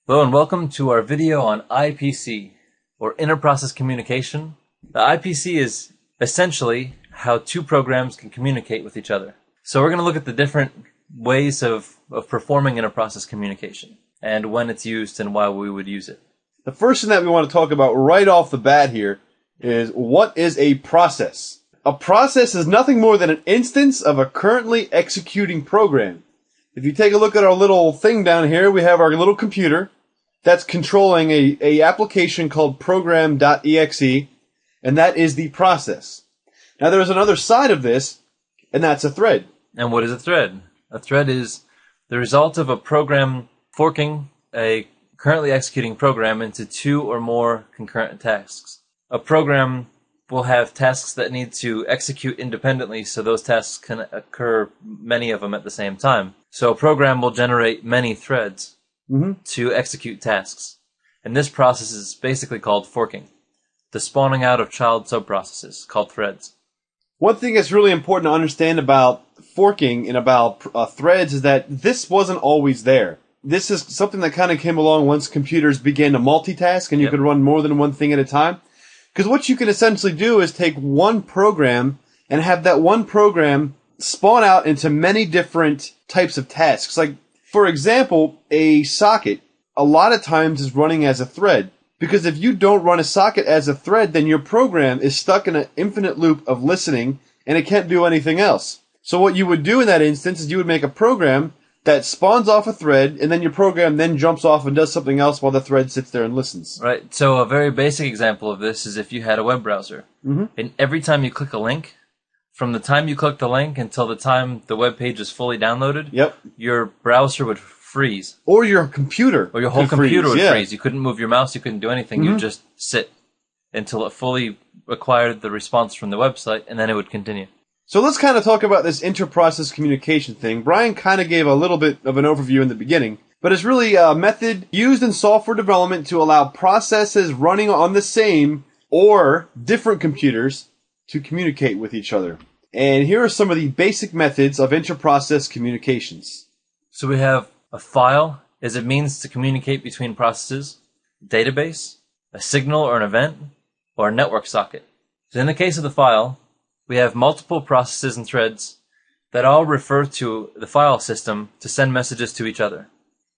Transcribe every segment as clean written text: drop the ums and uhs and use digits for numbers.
Hello and welcome to our video on IPC, or Inter-Process Communication. The IPC is essentially how two programs can communicate with each other. So we're going to look at the different ways of performing inter-process communication, and when it's used and why we would use it. The first thing that we want to talk about right off the bat here is what is a process? A process is nothing more than an instance of a currently executing program. If you take a look at our little thing down here, we have our little computer that's controlling a application called program.exe, and that is the process. Now there's another side of this, and that's a thread. And what is a thread? A thread is the result of a program forking a currently executing program into two or more concurrent tasks. A program will have tasks that need to execute independently, so those tasks can occur, many of them at the same time. So a program will generate many threads to execute tasks. And this process is basically called forking, the spawning out of child subprocesses called threads. One thing that's really important to understand about forking and about threads is that this wasn't always there. This is something that kind of came along once computers began to multitask and you could run more than one thing at a time. Because what you can essentially do is take one program and have that one program spawn out into many different types of tasks. Like, for example, a socket a lot of times is running as a thread. Because if you don't run a socket as a thread, then your program is stuck in an infinite loop of listening and it can't do anything else. So what you would do in that instance is you would make a program that spawns off a thread, and then your program then jumps off and does something else while the thread sits there and listens. Right. So a very basic example of this is if you had a web browser. And every time you click a link, from the time you click the link until the time the web page is fully downloaded, your browser would freeze. Or your computer. Or your whole computer would freeze. You couldn't move your mouse, you couldn't do anything. You'd just sit until it fully acquired the response from the website, and then it would continue. So let's kind of talk about this inter-process communication thing. Brian kind of gave a little bit of an overview in the beginning, but it's really a method used in software development to allow processes running on the same or different computers to communicate with each other. And here are some of the basic methods of inter-process communications. So we have a file as a means to communicate between processes, a database, a signal or an event, or a network socket. So in the case of the file, we have multiple processes and threads that all refer to the file system to send messages to each other.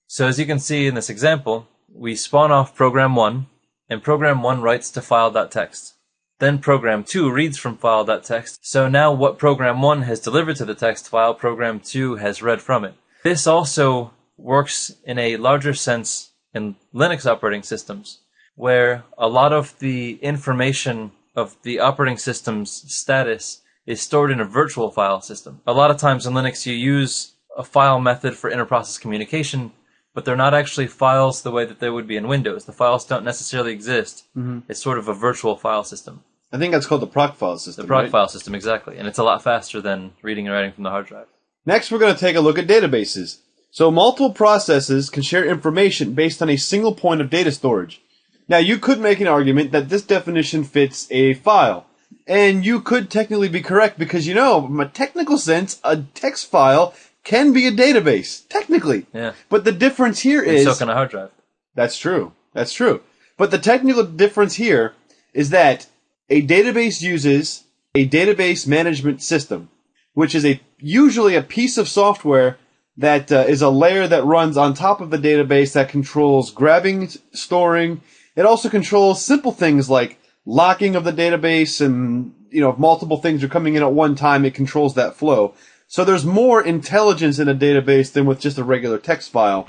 So as you can see in this example, we spawn off program 1, and program 1 writes to file.txt. Then program 2 reads from file.txt. So now what program 1 has delivered to the text file, program 2 has read from it. This also works in a larger sense in Linux operating systems, where a lot of the information of the operating system's status is stored in a virtual file system. A lot of times in Linux you use a file method for inter-process communication, but they're not actually files the way that they would be in Windows. The files don't necessarily exist. It's sort of a virtual file system. I think that's called the proc file system. The proc file system, exactly. And it's a lot faster than reading and writing from the hard drive. Next, we're going to take a look at databases. So multiple processes can share information based on a single point of data storage. Now, you could make an argument that this definition fits a file. And you could technically be correct because, you know, from a technical sense, a text file can be a database. Technically. Yeah. But the difference here is... so can a hard drive. That's true. That's true. But the technical difference here is that a database uses a database management system, which is usually a piece of software that is a layer that runs on top of the database that controls grabbing, storing. It also controls simple things like locking of the database, and, you know, if multiple things are coming in at one time, it controls that flow. So there's more intelligence in a database than with just a regular text file.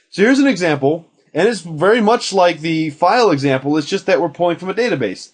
So here's an example, and it's very much like the file example. It's just that we're pulling from a database.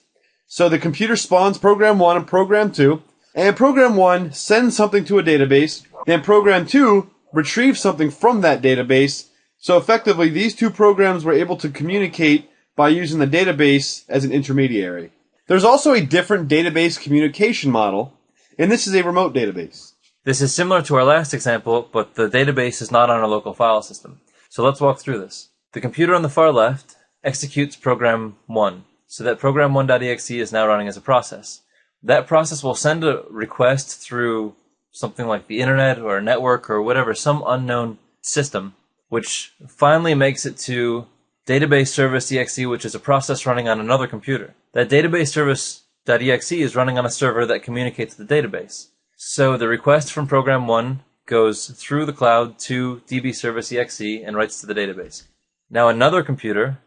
So the computer spawns program 1 and program 2, and program 1 sends something to a database, then program 2 retrieves something from that database. So effectively, these two programs were able to communicate by using the database as an intermediary. There's also a different database communication model, and this is a remote database. This is similar to our last example, but the database is not on a local file system. So let's walk through this. The computer on the far left executes program 1, so that program1.exe is now running as a process. That process will send a request through something like the internet or a network or whatever, some unknown system, which finally makes it to database service.exe, which is a process running on another computer. That database service.exe is running on a server that communicates to the database. So the request from program 1 goes through the cloud to DB service.exe and writes to the database. Now another computer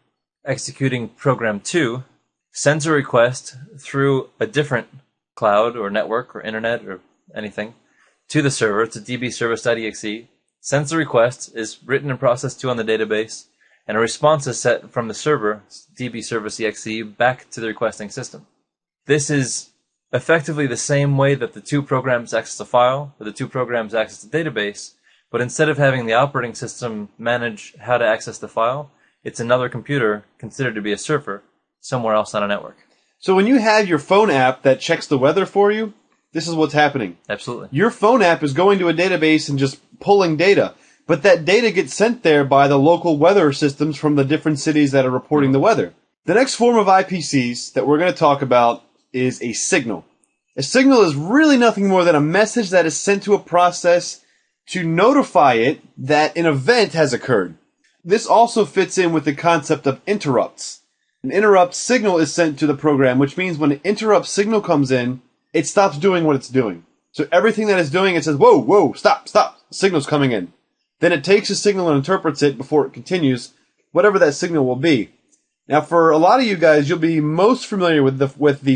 executing program 2 sends a request through a different cloud or network or internet or anything to the server, to DB service.exe, sends the request, is written and processed to on the database, and a response is set from the server, DB service.exe, back to the requesting system. This is effectively the same way that the two programs access a file, or the two programs access the database, but instead of having the operating system manage how to access the file, it's another computer considered to be a server somewhere else on a network. So when you have your phone app that checks the weather for you, this is what's happening. Absolutely. Your phone app is going to a database and just pulling data, but that data gets sent there by the local weather systems from the different cities that are reporting the weather. The next form of IPCs that we're going to talk about is a signal. A signal is really nothing more than a message that is sent to a process to notify it that an event has occurred. This also fits in with the concept of interrupts. An interrupt signal is sent to the program, which means when an interrupt signal comes in, it stops doing what it's doing. So everything that it's doing, it says, whoa, whoa, stop, stop, signal's coming in. Then it takes the signal and interprets it before it continues, whatever that signal will be. Now, for a lot of you guys, you'll be most familiar with the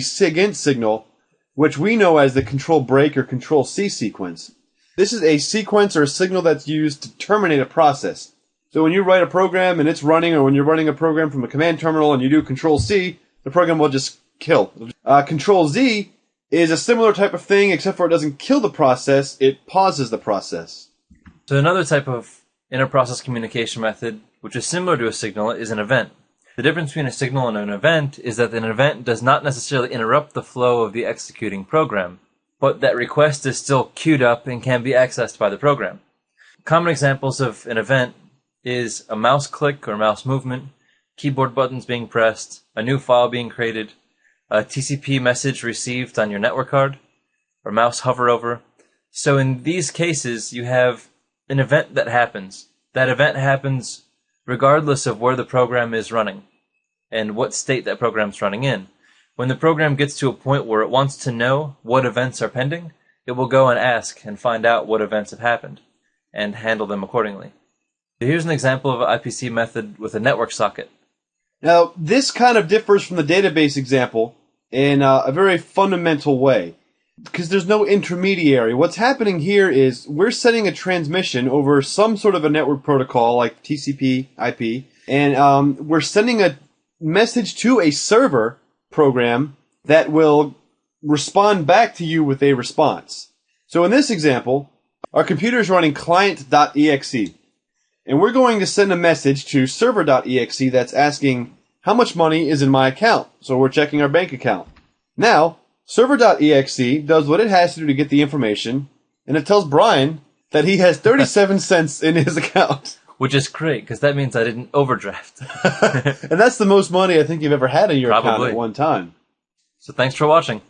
SIGINT signal, which we know as the control break or control C sequence. This is a sequence or a signal that's used to terminate a process. So when you write a program and it's running, or when you're running a program from a command terminal and you do control C, the program will just kill. Control Z is a similar type of thing, except for it doesn't kill the process, it pauses the process. So another type of inter-process communication method, which is similar to a signal, is an event. The difference between a signal and an event is that an event does not necessarily interrupt the flow of the executing program, but that request is still queued up and can be accessed by the program. Common examples of an event is a mouse click or mouse movement, keyboard buttons being pressed, a new file being created, a TCP message received on your network card, or mouse hover over. So in these cases, you have an event that happens. That event happens regardless of where the program is running and what state that program's running in. When the program gets to a point where it wants to know what events are pending, it will go and ask and find out what events have happened and handle them accordingly. Here's an example of an IPC method with a network socket. Now, this kind of differs from the database example in a very fundamental way, because there's no intermediary. What's happening here is we're sending a transmission over some sort of a network protocol like TCP, IP, and we're sending a message to a server program that will respond back to you with a response. So in this example, our computer is running client.exe. And we're going to send a message to server.exe that's asking how much money is in my account. So we're checking our bank account. Now, server.exe does what it has to do to get the information, and it tells Brian that he has 37 cents in his account. Which is great, because that means I didn't overdraft. And that's the most money I think you've ever had in your account at one time. So thanks for watching.